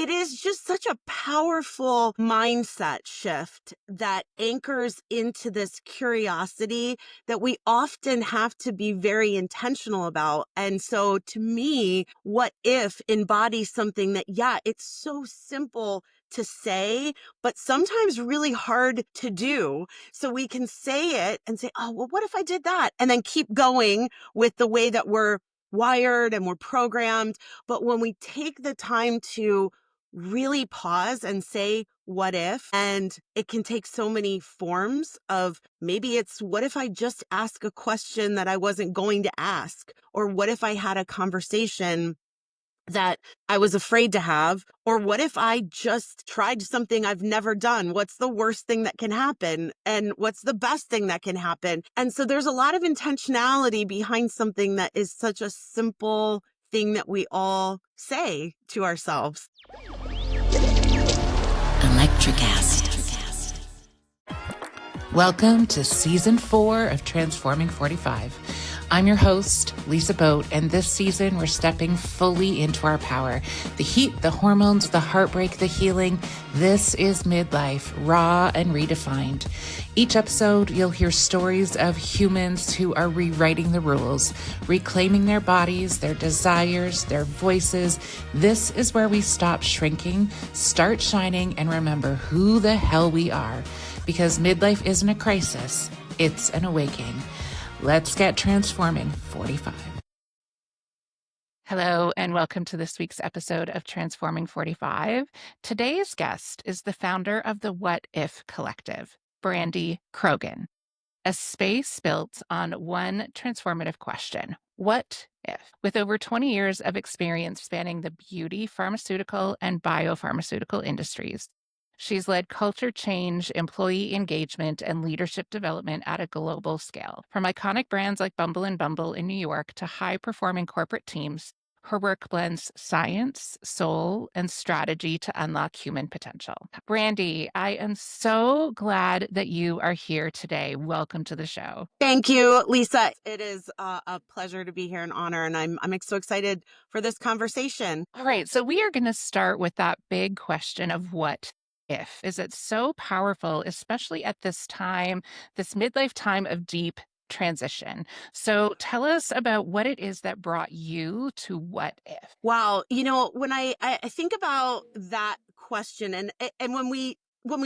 it is just such a powerful mindset shift that anchors into this curiosity that we often have to be very intentional about. And so to me, what if embodies something that, yeah, it's so simple to say, but sometimes really hard to do. So we can say it and say, oh, well, what if I did that? And then keep going with the way that we're wired and we're programmed. But when we take the time to really pause and say, what if? And it can take so many forms of maybe it's what if I just ask a question that I wasn't going to ask? Or what if I had a conversation that I was afraid to have? Or what if I just tried something I've never done? What's the worst thing that can happen? And what's the best thing that can happen? And so there's a lot of intentionality behind something that is such a simple thing that we all say to ourselves. Electricast. Welcome to Season 4 of Transforming 45. I'm your host, Lisa Boat, and this season we're stepping fully into our power. The heat, the hormones, the heartbreak, the healing. This is Midlife, raw and redefined. Each episode, you'll hear stories of humans who are rewriting the rules, reclaiming their bodies, their desires, their voices. This is where we stop shrinking, start shining, and remember who the hell we are. Because midlife isn't a crisis, it's an awakening. Let's get transforming 45. Hello, and welcome to this week's episode of Transforming 45. Today's guest is the founder of the What If Collective, Brandi Croghan, a space built on one transformative question: what if? With over 20 years of experience spanning the beauty, pharmaceutical, and biopharmaceutical industries, she's led culture change, employee engagement, and leadership development at a global scale. From iconic brands like Bumble and Bumble in New York to high-performing corporate teams, her work blends science, soul, and strategy to unlock human potential. Brandi, I am so glad that you are here today. Welcome to the show. Thank you, Lisa. It is a pleasure to be here, an honor, and I'm so excited for this conversation. All right, so we are going to start with that big question of what if. Is it so powerful, especially at this time, this midlife time of deep transition? So tell us about what it is that brought you to what if. Wow, when I think about that question, and when we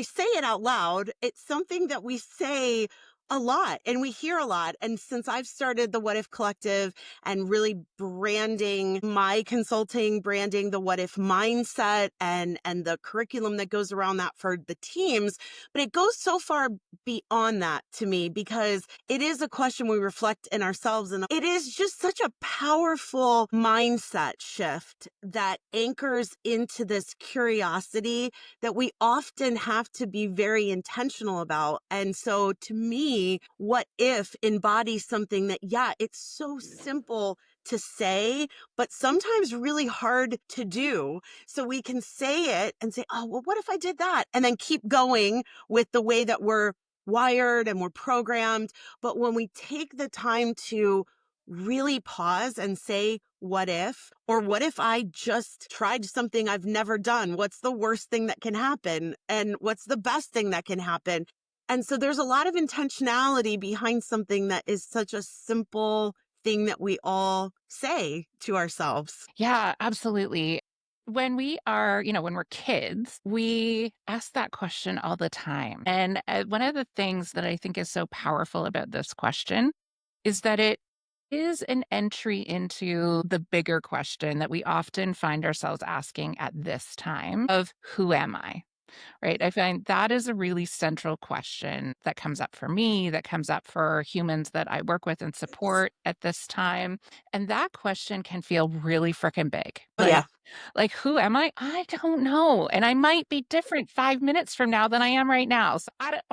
say it out loud, it's something that we say a lot and we hear a lot. And since I've started the What If Collective and really branding my consulting, branding the What If mindset and the curriculum that goes around that for the teams, but it goes so far beyond that to me because it is a question we reflect in ourselves, and it is just such a powerful mindset shift that anchors into this curiosity that we often have to be very intentional about. And so to me, what if embodies something that, yeah, it's so simple to say, but sometimes really hard to do. So we can say it and say, oh, well, what if I did that? And then keep going with the way that we're wired and we're programmed. But when we take the time to really pause and say, what if? Or what if I just tried something I've never done? What's the worst thing that can happen? And what's the best thing that can happen? And so there's a lot of intentionality behind something that is such a simple thing that we all say to ourselves. Yeah, absolutely. When we are, when we're kids, we ask that question all the time. And one of the things that I think is so powerful about this question is that it is an entry into the bigger question that we often find ourselves asking at this time of who am I? Right? I find that is a really central question that comes up for me, that comes up for humans that I work with and support at this time. And that question can feel really freaking big. Oh, yeah. Like, who am I? I don't know. And I might be different 5 minutes from now than I am right now. So I don't,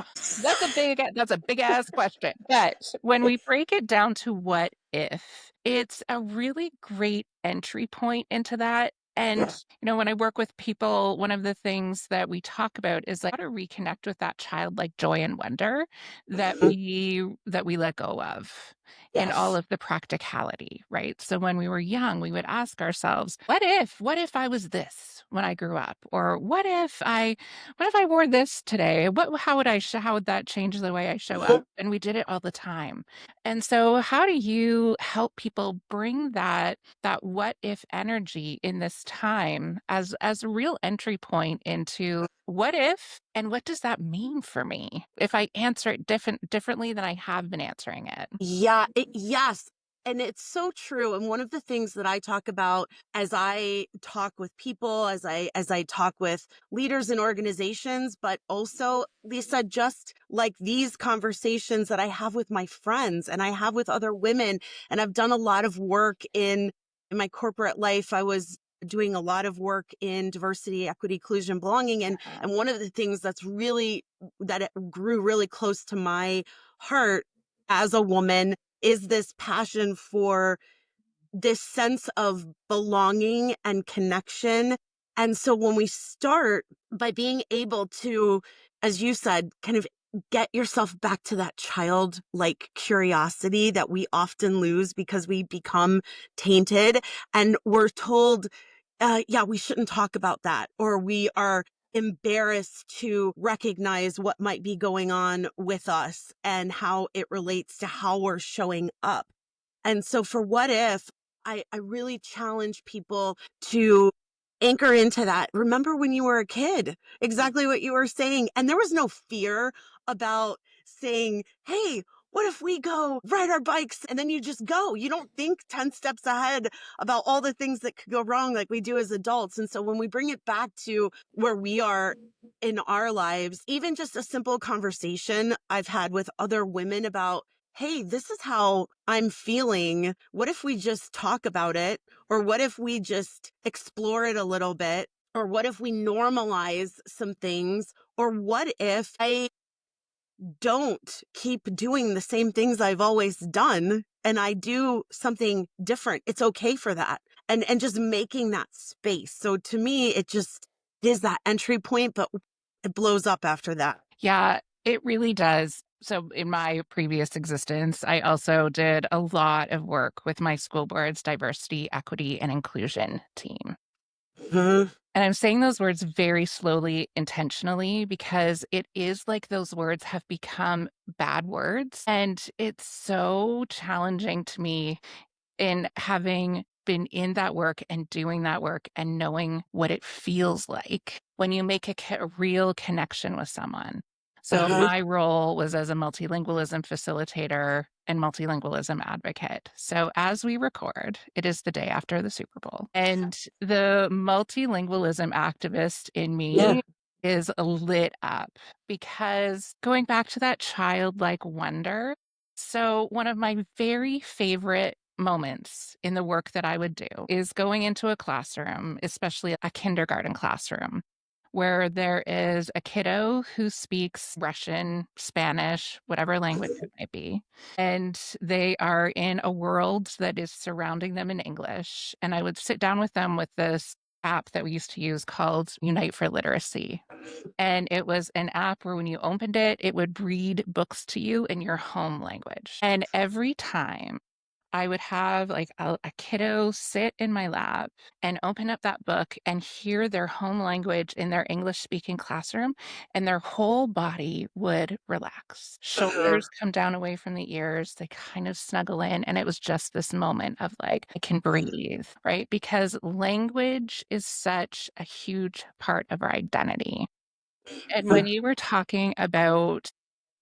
that's a big ass question. But when we break it down to what if, it's a really great entry point into that. And, when I work with people, one of the things that we talk about is like how to reconnect with that childlike joy and wonder that we let go of. and all Yes. of the practicality, right? So when we were young, we would ask ourselves, what if I was this when I grew up? Or what if I wore this today? How would that change the way I show up? And we did it all the time. And so how do you help people bring that what if energy in this time as a real entry point into what if and what does that mean for me if I answer it differently than I have been answering it? Yes. And it's so true. And one of the things that I talk about as I talk with people, as I talk with leaders in organizations, but also, Lisa, just like these conversations that I have with my friends and I have with other women, and I've done a lot of work in my corporate life. I was doing a lot of work in diversity, equity, inclusion, belonging. And one of the things that it grew really close to my heart as a woman is this passion for this sense of belonging and connection. And so when we start by being able to, as you said, kind of get yourself back to that childlike curiosity that we often lose because we become tainted and we're told, yeah, we shouldn't talk about that, or we are embarrassed to recognize what might be going on with us and how it relates to how we're showing up. And so for what if, I really challenge people to anchor into that. Remember when you were a kid, exactly what you were saying. And there was no fear about saying, hey, what if we go ride our bikes and then you just go? You don't think 10 steps ahead about all the things that could go wrong like we do as adults. And so when we bring it back to where we are in our lives, even just a simple conversation I've had with other women about, hey, this is how I'm feeling. What if we just talk about it? Or what if we just explore it a little bit? Or what if we normalize some things? Or what if I don't keep doing the same things I've always done and I do something different? It's okay for that. And just making that space. So to me, it just is that entry point, but it blows up after that. Yeah, it really does. So, in my previous existence, I also did a lot of work with my school board's diversity, equity, and inclusion team. Mhm. And I'm saying those words very slowly, intentionally, because it is like those words have become bad words. And it's so challenging to me in having been in that work and doing that work and knowing what it feels like when you make a real connection with someone. So Uh-huh. my role was as a multilingualism facilitator and multilingualism advocate. So as we record, it is the day after the Super Bowl. And the multilingualism activist in Yeah. me is lit up because going back to that childlike wonder, so, one of my very favorite moments in the work that I would do is going into a classroom, especially a kindergarten classroom, where there is a kiddo who speaks Russian, Spanish, whatever language it might be. And they are in a world that is surrounding them in English. And I would sit down with them with this app that we used to use called Unite for Literacy. And it was an app where when you opened it, it would read books to you in your home language. And every time I would have like a kiddo sit in my lap and open up that book and hear their home language in their English speaking classroom, and their whole body would relax. Uh-huh. Shoulders come down away from the ears, they kind of snuggle in. And it was just this moment of like, I can breathe, right? Because language is such a huge part of our identity. And when you were talking about,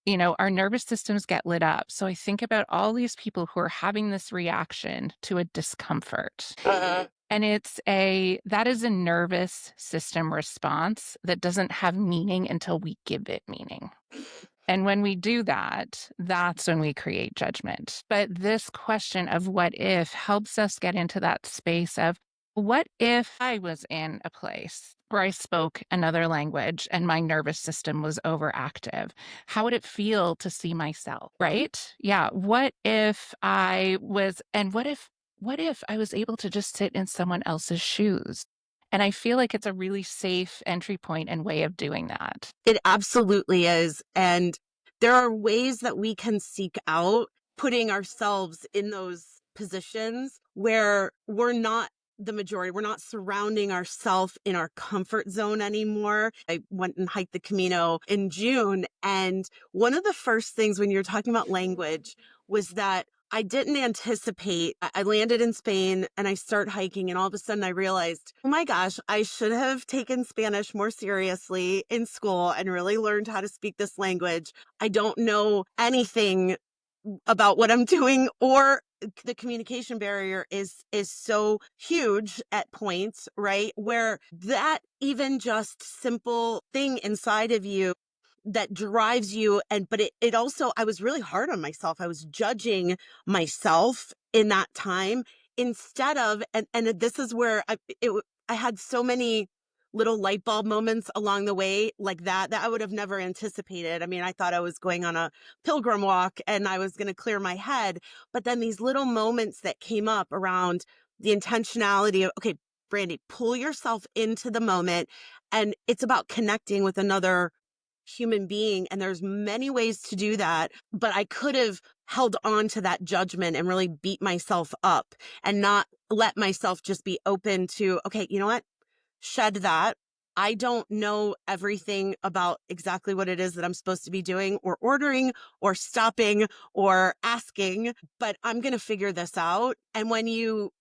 our nervous systems get lit up. So I think about all these people who are having this reaction to a discomfort. Uh-huh. And that is a nervous system response that doesn't have meaning until we give it meaning. And when we do that, that's when we create judgment. But this question of what if helps us get into that space of what if I was in a place where I spoke another language and my nervous system was overactive? How would it feel to see myself? Right? Yeah. What if I was able to just sit in someone else's shoes? And I feel like it's a really safe entry point and way of doing that. It absolutely is. And there are ways that we can seek out putting ourselves in those positions where we're not the majority. We're not surrounding ourselves in our comfort zone anymore. I went and hiked the Camino in June. And one of the first things when you're talking about language was that I didn't anticipate. I landed in Spain and I start hiking, and all of a sudden I realized, oh my gosh, I should have taken Spanish more seriously in school and really learned how to speak this language. I don't know anything about what I'm doing, or the communication barrier is so huge at points, right? Where that even just simple thing inside of you that drives you, and but it also, I was really hard on myself. I was judging myself in that time, instead of, and this is where I had so many little light bulb moments along the way, like that I would have never anticipated. I mean, I thought I was going on a pilgrim walk and I was going to clear my head, but then these little moments that came up around the intentionality of, okay, Brandi, pull yourself into the moment, and it's about connecting with another human being. And there's many ways to do that, but I could have held on to that judgment and really beat myself up and not let myself just be open to, okay, you know what? Shed that. I don't know everything about exactly what it is that I'm supposed to be doing or ordering or stopping or asking, but I'm going to figure this out. And when you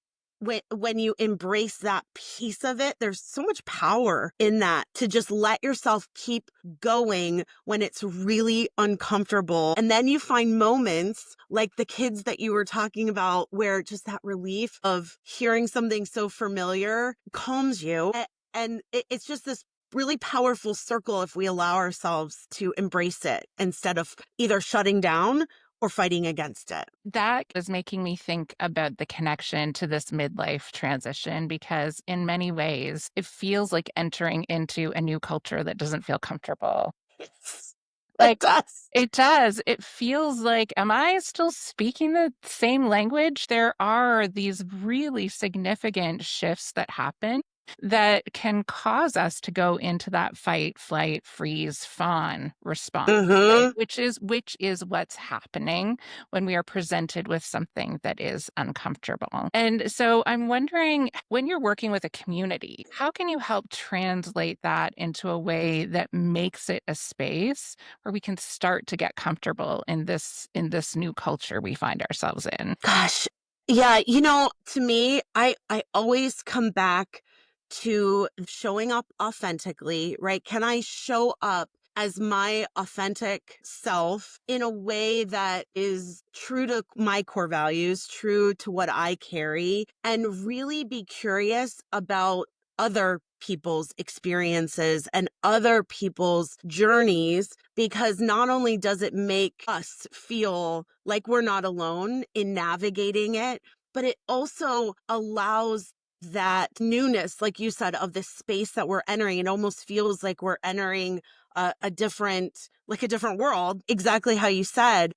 embrace that piece of it, there's so much power in that, to just let yourself keep going when it's really uncomfortable. And then you find moments like the kids that you were talking about, where just that relief of hearing something so familiar calms you. And it's just this really powerful circle if we allow ourselves to embrace it instead of either shutting down or fighting against it. That is making me think about the connection to this midlife transition, because in many ways, it feels like entering into a new culture that doesn't feel comfortable. Yes, it Like, does. it does. It feels like, am I still speaking the same language? There are these really significant shifts that happen that can cause us to go into that fight, flight, freeze, fawn response, right? Mm-hmm. Which is what's happening when we are presented with something that is uncomfortable. And so I'm wondering, when you're working with a community, how can you help translate that into a way that makes it a space where we can start to get comfortable in this new culture we find ourselves in? Gosh. Yeah, to me, I always come back to showing up authentically, right? Can I show up as my authentic self in a way that is true to my core values, true to what I carry, and really be curious about other people's experiences and other people's journeys, because not only does it make us feel like we're not alone in navigating it, but it also allows that newness, like you said, of the space that we're entering. It almost feels like we're entering a different, like a different world, exactly how you said.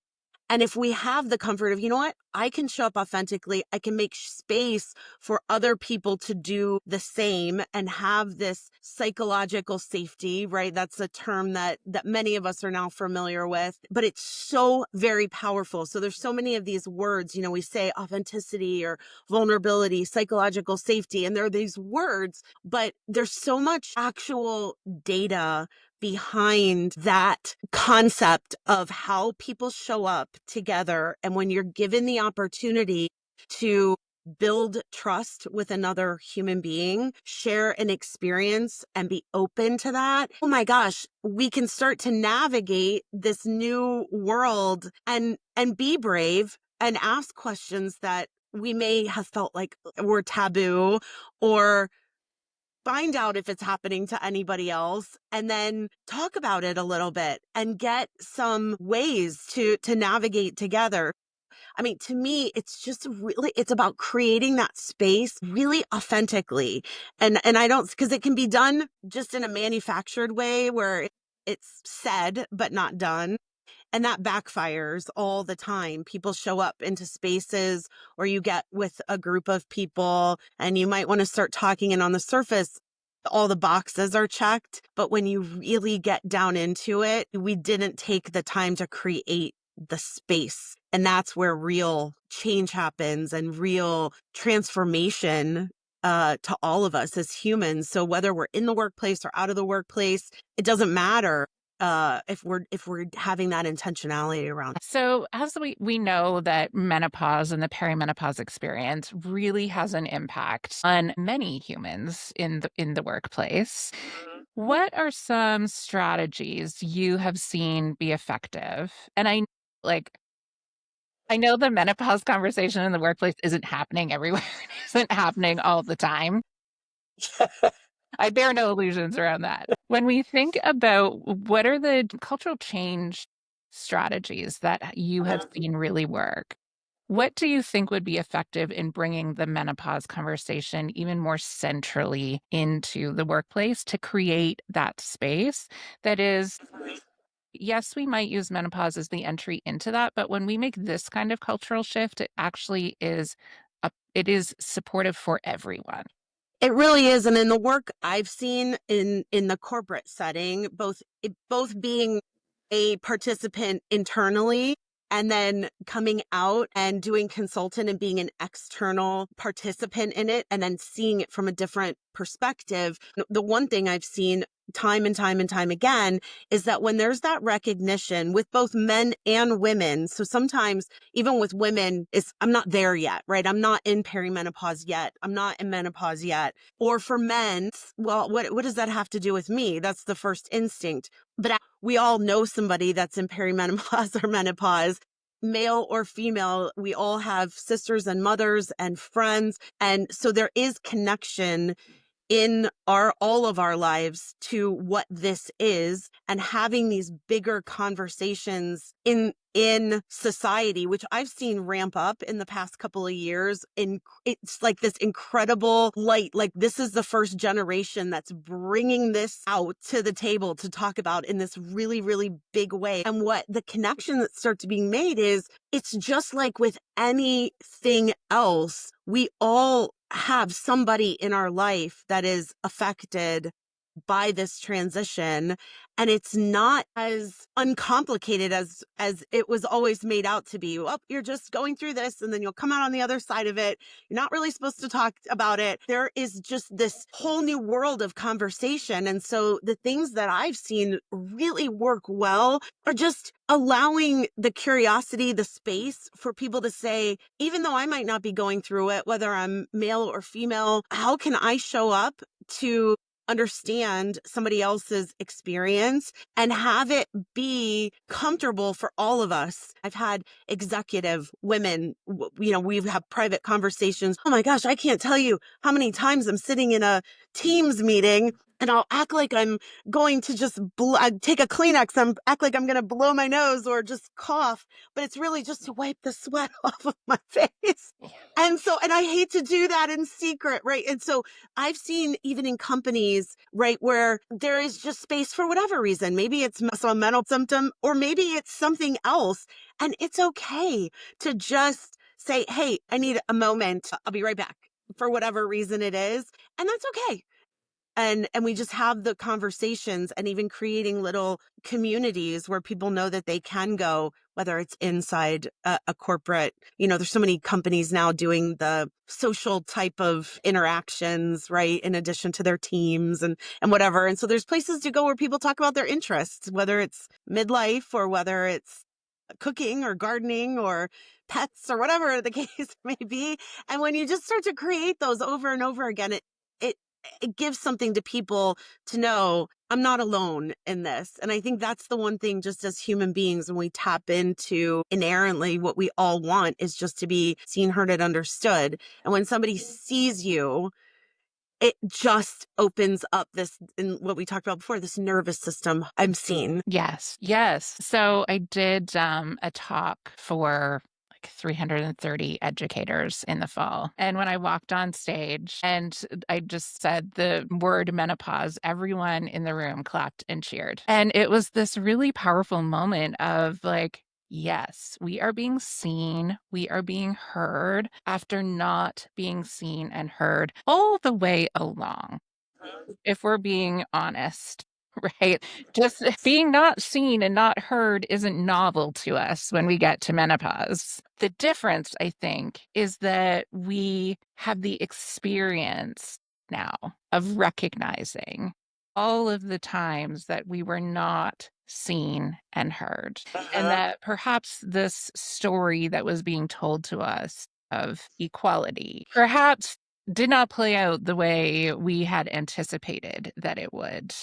And if we have the comfort of, you know what, I can show up authentically, I can make space for other people to do the same and have this psychological safety, right? That's a term that many of us are now familiar with, but it's so very powerful. So there's so many of these words, we say authenticity or vulnerability, psychological safety, and there are these words, but there's so much actual data behind that concept of how people show up together. And when you're given the opportunity to build trust with another human being, share an experience and be open to that, oh my gosh, we can start to navigate this new world and be brave and ask questions that we may have felt like were taboo, or find out if it's happening to anybody else, and then talk about it a little bit and get some ways to navigate together. I mean, to me, it's just really, it's about creating that space really authentically. And I don't, because it can be done just in a manufactured way where it's said but not done. And that backfires all the time. People show up into spaces, or you get with a group of people and you might want to start talking, and on the surface, all the boxes are checked. But when you really get down into it, we didn't take the time to create the space And that's where real change happens and real transformation to all of us as humans. So whether we're in the workplace or out of the workplace, it doesn't matter if we're having that intentionality around. So, as we know that menopause and the perimenopause experience really has an impact on many humans in the workplace. What are some strategies you have seen be effective? And like I know the menopause conversation in the workplace isn't happening everywhere. It isn't happening all the time. I bear no illusions around that. When we think about what are the cultural change strategies that you have seen really work, what do you think would be effective in bringing the menopause conversation even more centrally into the workplace to create that space that is, yes, we might use menopause as the entry into that, but when we make this kind of cultural shift, it actually is it is supportive for everyone. It really is, and in the work I've seen in the corporate setting, both being a participant internally and then coming out and doing consultant and being an external participant in it and then seeing it from a different perspective. The one thing I've seen time and time and time again is that when there's that recognition with both men and women, so sometimes even with women, I'm not there yet, right? I'm not in perimenopause yet. I'm not in menopause yet. Or for men, well, what does that have to do with me? That's the first instinct. But we all know somebody that's in perimenopause or menopause, male or female. We all have sisters and mothers and friends. And so there is connection in all of our lives to what this is, and having these bigger conversations in society, which I've seen ramp up in the past couple of years. It's like this incredible light, like this is the first generation that's bringing this out to the table to talk about in this really, really big way. And what the connection that starts being made is, it's just like with anything else, we all have somebody in our life that is affected by this transition, and it's not as uncomplicated as it was always made out to be. Well, you're just going through this and then you'll come out on the other side of it. You're not really supposed to talk about it. There is just this whole new world of conversation. And so the things that I've seen really work well are just allowing the curiosity, the space for people to say, even though I might not be going through it, whether I'm male or female, how can I show up to understand somebody else's experience and have it be comfortable for all of us? I've had executive women, we've had private conversations. Oh my gosh, I can't tell you how many times I'm sitting in a Teams meeting and I'll act like I'm going to just take a Kleenex and act like I'm going to blow my nose or just cough, but it's really just to wipe the sweat off of my face. And I hate to do that in secret, right? And so I've seen even in companies, right, where there is just space for whatever reason. Maybe it's some mental symptom, or maybe it's something else. And it's okay to just say, hey, I need a moment. I'll be right back, for whatever reason it is. And that's okay. And we just have the conversations, and even creating little communities where people know that they can go, whether it's inside a corporate, there's so many companies now doing the social type of interactions, right, in addition to their teams and whatever. And so there's places to go where people talk about their interests, whether it's midlife or whether it's cooking or gardening or pets or whatever the case may be. And when you just start to create those over and over again, it it gives something to people to know, I'm not alone in this. And I think that's the one thing, just as human beings, when we tap into inherently what we all want is just to be seen, heard, and understood. And when somebody sees you, it just opens up this, in what we talked about before, this nervous system. I'm seen. Yes, yes. So I did a talk for like 330 educators in the fall. And when I walked on stage and I just said the word menopause, everyone in the room clapped and cheered. And it was this really powerful moment of like, yes, we are being seen, we are being heard after not being seen and heard all the way along, if we're being honest. right? Just being not seen and not heard isn't novel to us when we get to menopause. The difference, I think, is that we have the experience now of recognizing all of the times that we were not seen and heard, and Uh-huh. that perhaps this story that was being told to us of equality perhaps did not play out the way we had anticipated that it would.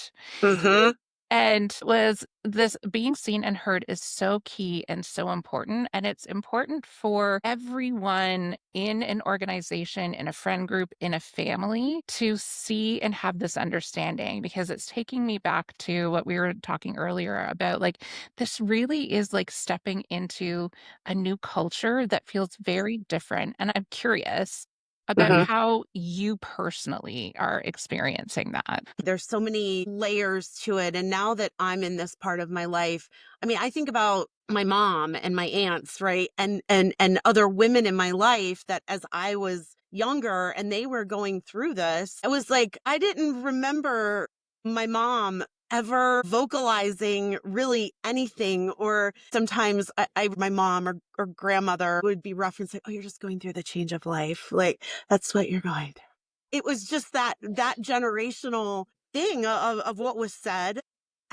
Mhm. And was this being seen and heard is so key and so important. And it's important for everyone in an organization, in a friend group, in a family to see and have this understanding, because it's taking me back to what we were talking earlier about, like, this really is like stepping into a new culture that feels very different. And I'm curious about Mhm. how you personally are experiencing that. There's so many layers to it. And now that I'm in this part of my life, I mean, I think about my mom and my aunts, right? And other women in my life that as I was younger and they were going through this, it was like I didn't remember my mom ever vocalizing really anything. Or sometimes my mom or grandmother would be referencing, oh, you're just going through the change of life. Like that's what you're going through. It was just that generational thing of what was said.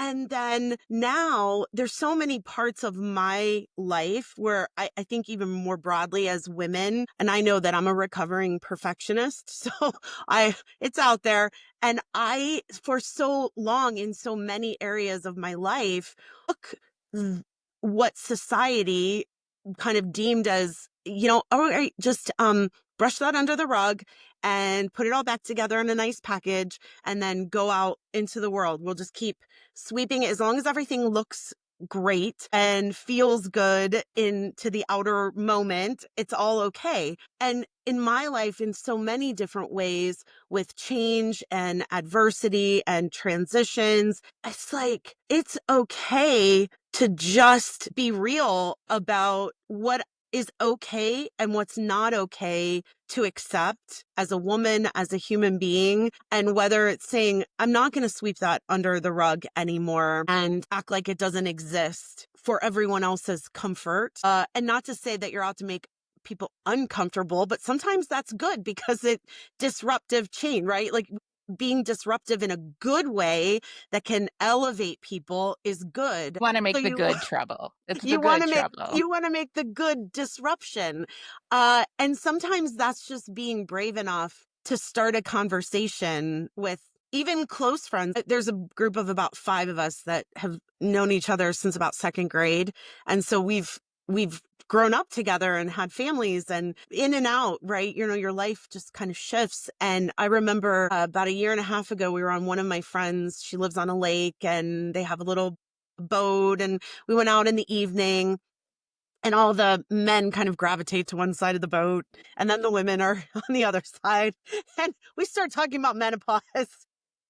And then now there's so many parts of my life where I think even more broadly as women, and I know that I'm a recovering perfectionist. So it's out there. And I, for so long in so many areas of my life, took what society kind of deemed as, all right, just brush that under the rug and put it all back together in a nice package and then go out into the world. We'll just keep sweeping it as long as everything looks great and feels good into the outer moment. It's all okay. And in my life, in so many different ways, with change and adversity and transitions, it's like, it's okay to just be real about what is okay and what's not okay to accept as a woman, as a human being, and whether it's saying, I'm not going to sweep that under the rug anymore and act like it doesn't exist for everyone else's comfort. And not to say that you're out to make people uncomfortable, but sometimes that's good because it disruptive change, right? Like being disruptive in a good way that can elevate people is good. Wanna So make the good trouble. It's the you want good to make trouble. you want to make the good disruption. And sometimes that's just being brave enough to start a conversation with even close friends. There's a group of about 5 of us that have known each other since about 2nd grade. And so we've grown up together and had families and in and out, right? Your life just kind of shifts. And I remember about a year and a half ago, we were on one of my friends. She lives on a lake and they have a little boat, and we went out in the evening and all the men kind of gravitate to one side of the boat and then the women are on the other side. And we start talking about menopause.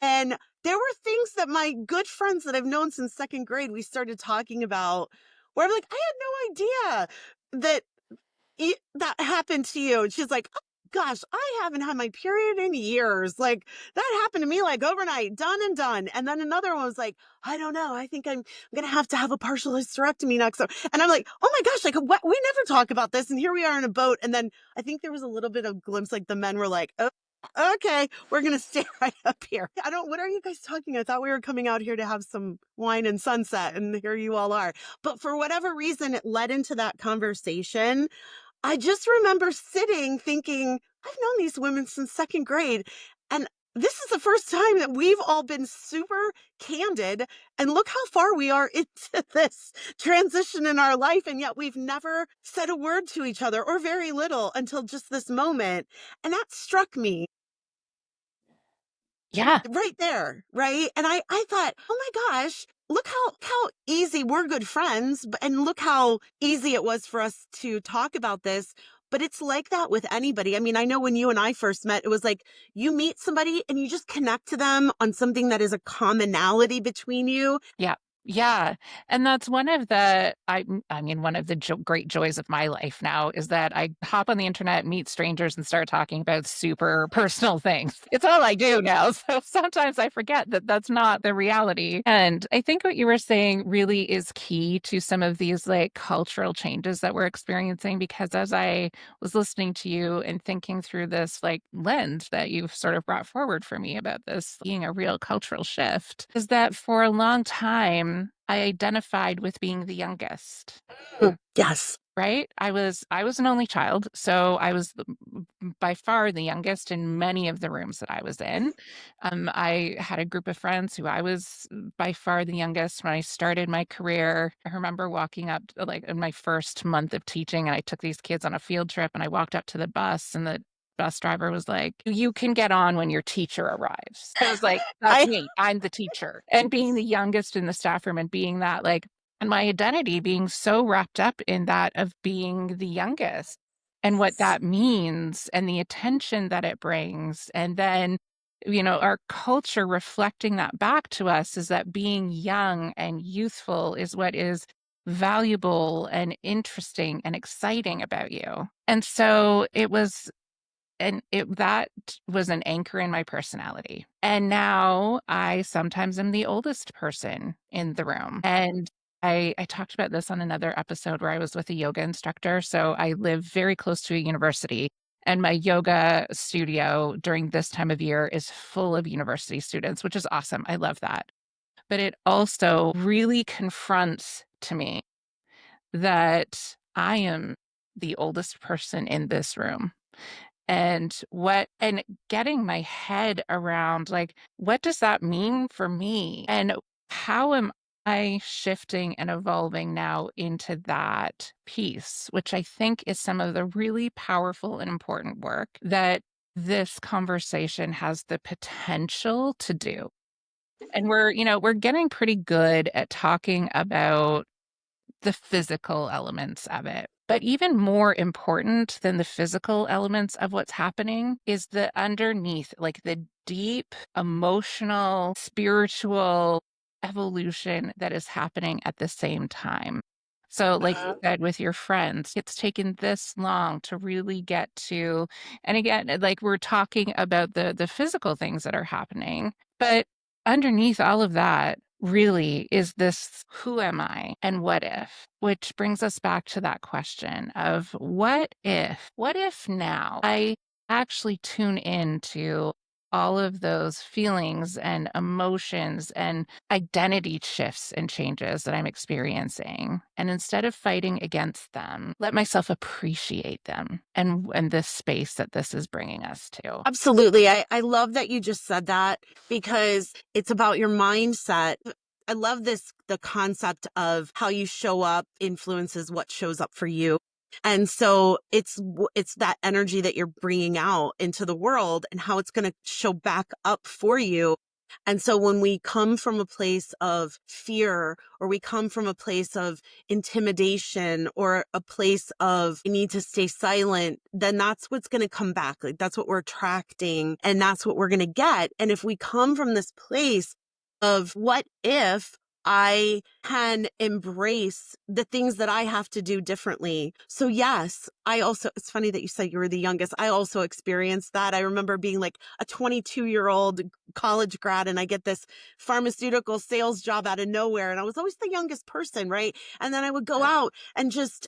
And there were things that my good friends that I've known since 2nd grade, we started talking about where I'm like, I had no idea that that happened to you. And she's like, oh, gosh, I haven't had my period in years. Like that happened to me like overnight, done and done. And then another one was like, I don't know. I think I'm going to have a partial hysterectomy next. And I'm like, oh my gosh, like what? We never talk about this. And here we are in a boat. And then I think there was a little bit of glimpse, like the men were like, oh, okay, we're going to stay right up here. What are you guys talking? I thought we were coming out here to have some wine and sunset. And here you all are. But for whatever reason, it led into that conversation. I just remember sitting thinking, I've known these women since 2nd grade. And this is the first time that we've all been super candid. And look how far we are into this transition in our life. And yet we've never said a word to each other or very little until just this moment. And that struck me Yeah. right there, right? And I thought, oh my gosh, look how easy we're good friends, and look how easy it was for us to talk about this. But it's like that with anybody. I mean, I know when you and I first met, it was like you meet somebody and you just connect to them on something that is a commonality between you. Yeah. Yeah, and that's one of the I mean, one of the great joys of my life now is that I hop on the internet, meet strangers, and start talking about super personal things. It's all I do now, so sometimes I forget that that's not the reality, and I think what you were saying really is key to some of these, like, cultural changes that we're experiencing, because as I was listening to you and thinking through this, like, lens that you've sort of brought forward for me about this being a real cultural shift, is that for a long time, I identified with being the youngest, Mm, yes. right? I was an only child, so I was by far the youngest in many of the rooms that I was in. I had a group of friends who I was by far the youngest when I started my career. I remember walking up, like, in my first month of teaching, and I took these kids on a field trip, and I walked up to the bus, and the bus driver was like, "You can get on when your teacher arrives." I was like, "That's I me. I'm the teacher." And being the youngest in the staff room and being that, like, and my identity being so wrapped up in that of being the youngest and what that means and the attention that it brings. And then, our culture reflecting that back to us is that being young and youthful is what is valuable and interesting and exciting about you. And so that was an anchor in my personality. And now I sometimes am the oldest person in the room. And I talked about this on another episode where I was with a yoga instructor. So I live very close to a university. And my yoga studio during this time of year is full of university students, which is awesome. I love that. But it also really confronts to me that I am the oldest person in this room, and getting my head around, like, what does that mean for me? And how am I shifting and evolving now into that piece, which I think is some of the really powerful and important work that this conversation has the potential to do. And we're getting pretty good at talking about the physical elements of it. But even more important than the physical elements of what's happening is the underneath, like the deep emotional, spiritual evolution that is happening at the same time. So, like you said, with your friends, it's taken this long to really get to, and again, like we're talking about the physical things that are happening, but underneath all of that really is this who am I and what if, which brings us back to that question of what if now I actually tune into all of those feelings and emotions and identity shifts and changes that I'm experiencing. And instead of fighting against them, let myself appreciate them and this space that this is bringing us to. Absolutely. I love that you just said that because it's about your mindset. I love the concept of how you show up influences what shows up for you. And so it's that energy that you're bringing out into the world and how it's going to show back up for you. And so when we come from a place of fear, or we come from a place of intimidation, or a place of I need to stay silent, then that's what's going to come back. Like that's what we're attracting and that's what we're going to get. And if we come from this place of what if I can embrace the things that I have to do differently. So yes, it's funny that you said you were the youngest. I also experienced that. I remember being like a 22-year-old college grad and I get this pharmaceutical sales job out of nowhere. And I was always the youngest person, right? And then I would go out and just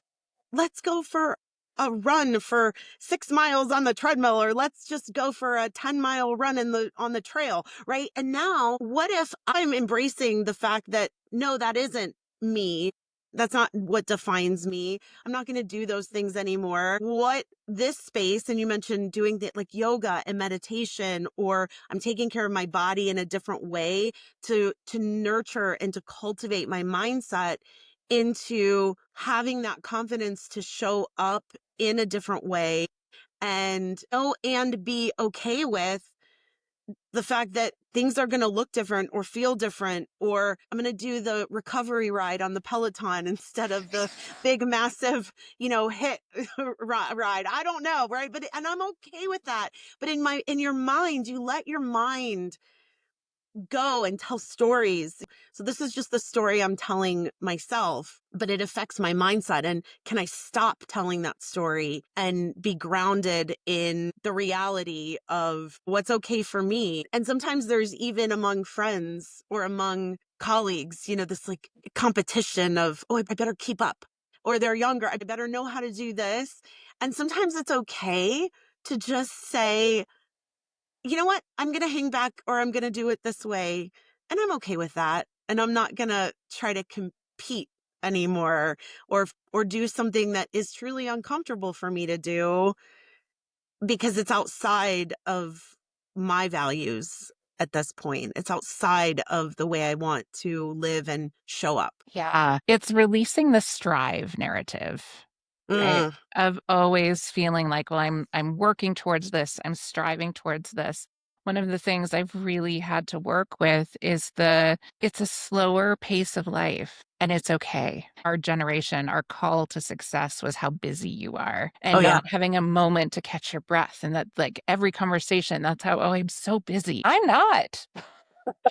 let's go for a run for 6 miles on the treadmill, or let's just go for a 10-mile run on the trail, right? And now what if I'm embracing the fact that no, that isn't me. That's not what defines me. I'm not going to do those things anymore. What this space, and you mentioned doing that like yoga and meditation, or I'm taking care of my body in a different way to nurture and to cultivate my mindset into having that confidence to show up in a different way and be okay with the fact that things are going to look different or feel different, or I'm going to do the recovery ride on the Peloton instead of the big massive hit ride. I don't know, right? But and I'm okay with that. But in your mind, you let your mind go and tell stories. So this is just the story I'm telling myself, but it affects my mindset. And can I stop telling that story and be grounded in the reality of what's okay for me? And sometimes there's even among friends or among colleagues, this like competition of, oh, I better keep up. Or they're younger, I better know how to do this. And sometimes it's okay to just say, you know what? I'm going to hang back or I'm going to do it this way. And I'm okay with that. And I'm not going to try to compete anymore or do something that is truly uncomfortable for me to do because it's outside of my values at this point. It's outside of the way I want to live and show up. Yeah. It's releasing the strive narrative, right? Mm, Of always feeling like, well, I'm working towards this, I'm striving towards this. One of the things I've really had to work with is it's a slower pace of life and it's okay. Our generation, our call to success was how busy you are oh, and yeah. not having a moment to catch your breath. And that like every conversation, that's how, oh, I'm so busy. I'm not.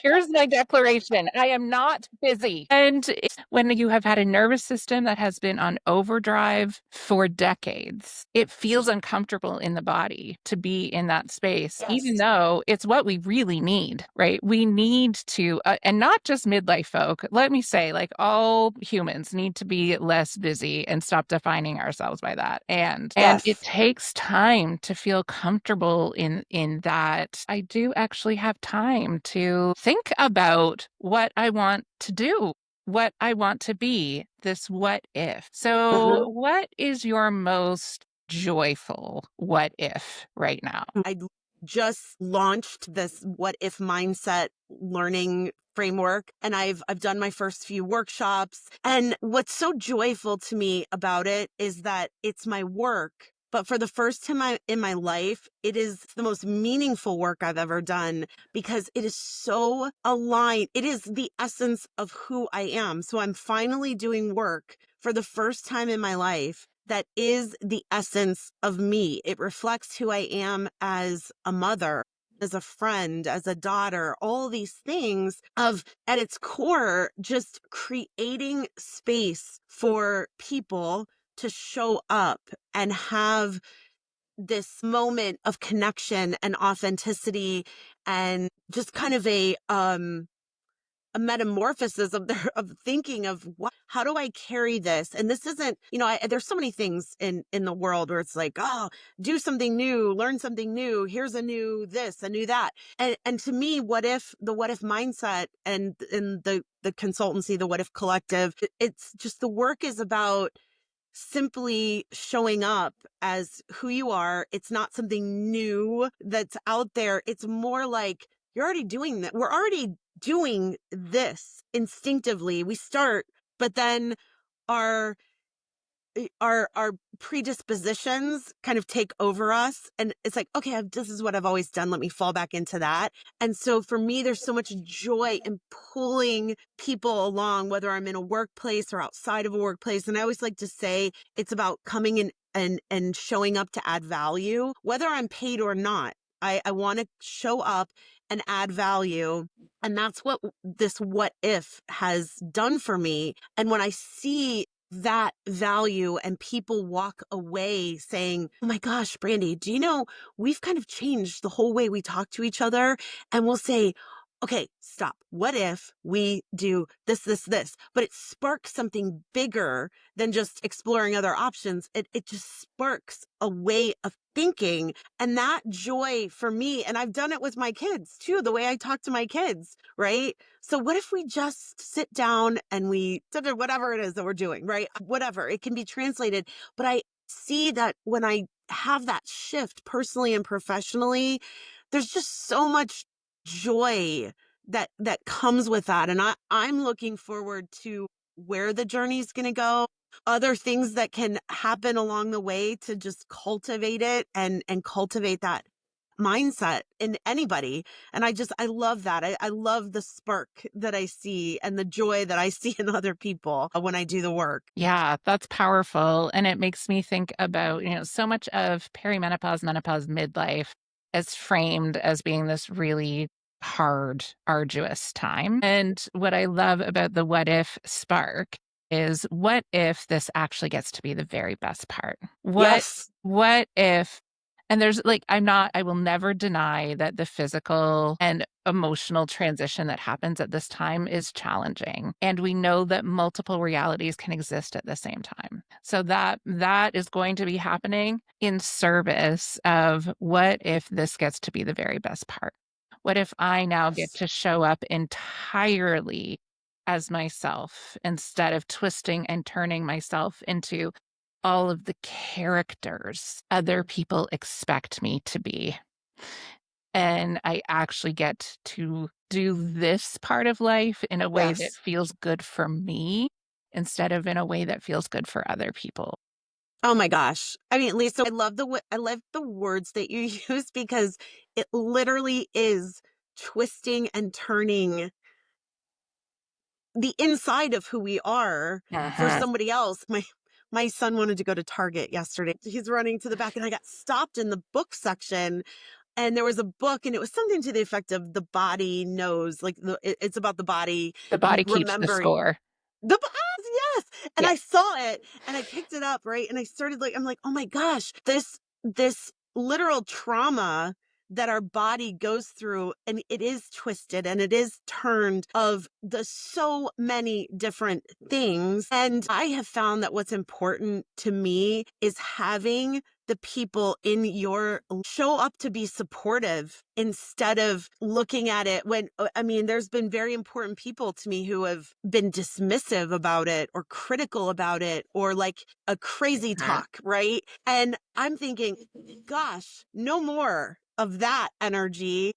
Here's my declaration. I am not busy. And when you have had a nervous system that has been on overdrive for decades, it feels uncomfortable in the body to be in that space, even Yes. though it's what we really need, right? We need to, and not just midlife folk, let me say, like all humans need to be less busy and stop defining ourselves by that. And it Yes. takes time to feel comfortable in that I do actually have time to think about what I want to do, what I want to be, this what if. So, Mhm. what is your most joyful what if right now? I just launched this what if mindset learning framework and I've done my first few workshops, and what's so joyful to me about it is that it's my work, but for the first time in my life it is the most meaningful work I've ever done because it is so aligned. It is the essence of who I am. So I'm finally doing work for the first time in my life that is the essence of me. It reflects who I am as a mother, as a friend, as a daughter, all these things of at its core, just creating space for people to show up and have this moment of connection and authenticity and just kind of a metamorphosis of their of thinking of what, how do I carry this? And this isn't, there's so many things in the world where it's like, oh, do something new, learn something new, here's a new this, a new that. And to me, what if mindset and the consultancy, the what if collective, it's just the work is about simply showing up as who you are. It's not something new that's out there. It's more like you're already doing that. We're already doing this instinctively. We start, but then our our predispositions kind of take over us, and it's like, okay, this is what I've always done, let me fall back into that. And so for me there's so much joy in pulling people along, whether I'm in a workplace or outside of a workplace. And I always like to say it's about coming in and showing up to add value, whether I'm paid or not. I want to show up and add value. And that's what this what if has done for me. And when I see that value and people walk away saying, oh my gosh, Brandi, do you know, we've kind of changed the whole way we talk to each other. And we'll say, okay, stop. What if we do this, this, this? But it sparks something bigger than just exploring other options. It just sparks a way of thinking. And that joy for me, and I've done it with my kids too, the way I talk to my kids, right? So what if we just sit down and we whatever it is that we're doing, right? Whatever, it can be translated. But I see that when I have that shift personally and professionally, there's just so much joy that comes with that. And I'm looking forward to where the journey's going to go, other things that can happen along the way to just cultivate it and cultivate that mindset in anybody. And I love that. I love the spark that I see and the joy that I see in other people when I do the work. Yeah, that's powerful. And it makes me think about, so much of perimenopause, menopause, midlife is framed as being this really hard, arduous time. And what I love about the what if spark is what if this actually gets to be the very best part? Yes. What if and there's like I will never deny that the physical and emotional transition that happens at this time is challenging. And we know that multiple realities can exist at the same time. So that is going to be happening in service of what if this gets to be the very best part? What if I now get Yes. to show up entirely as myself instead of twisting and turning myself into all of the characters other people expect me to be? And I actually get to do this part of life in a way that Yes. feels good for me instead of in a way that feels good for other people. Oh my gosh. I mean, Lisa, I love the words that you use because it literally is twisting and turning the inside of who we are for Uh-huh. somebody else. My son wanted to go to Target yesterday. He's running to the back and I got stopped in the book section and there was a book and it was something to the effect of the body knows, like it's about the body The body keeps the remembering score. yes, and Yeah. I saw it, and I picked it up, right, and I started, I'm like, "Oh my gosh, this literal trauma that our body goes through, and it is twisted, and it is turned of the so many different things," and I have found that what's important to me is having the people in your show up to be supportive instead of looking at it I mean, there's been very important people to me who have been dismissive about it or critical about it or like a crazy Mhm. talk, right? And I'm thinking, gosh, no more of that energy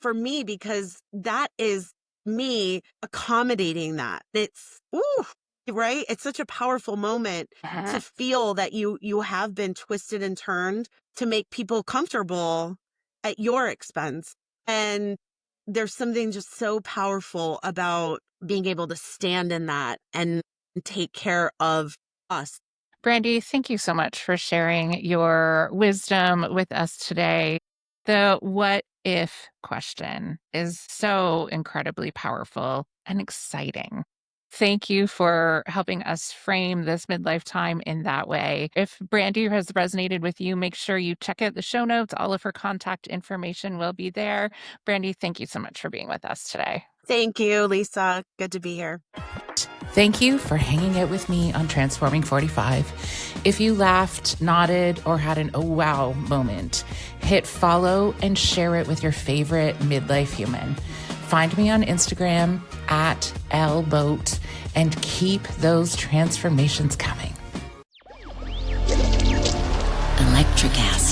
for me because that is me accommodating that. It's, ooh, right? It's such a powerful moment to Uh-huh. feel that you have been twisted and turned to make people comfortable at your expense. And there's something just so powerful about being able to stand in that and take care of us. Brandi, thank you so much for sharing your wisdom with us today. The what if question is so incredibly powerful and exciting. Thank you for helping us frame this midlife time in that way. If Brandi has resonated with you, make sure you check out the show notes. All of her contact information will be there. Brandi, thank you so much for being with us today. Thank you, Lisa. Good to be here. Thank you for hanging out with me on Transforming 45. If you laughed, nodded, or had an oh wow moment, hit follow and share it with your favorite midlife human. Find me on Instagram at lboat and keep those transformations coming. Electric acid.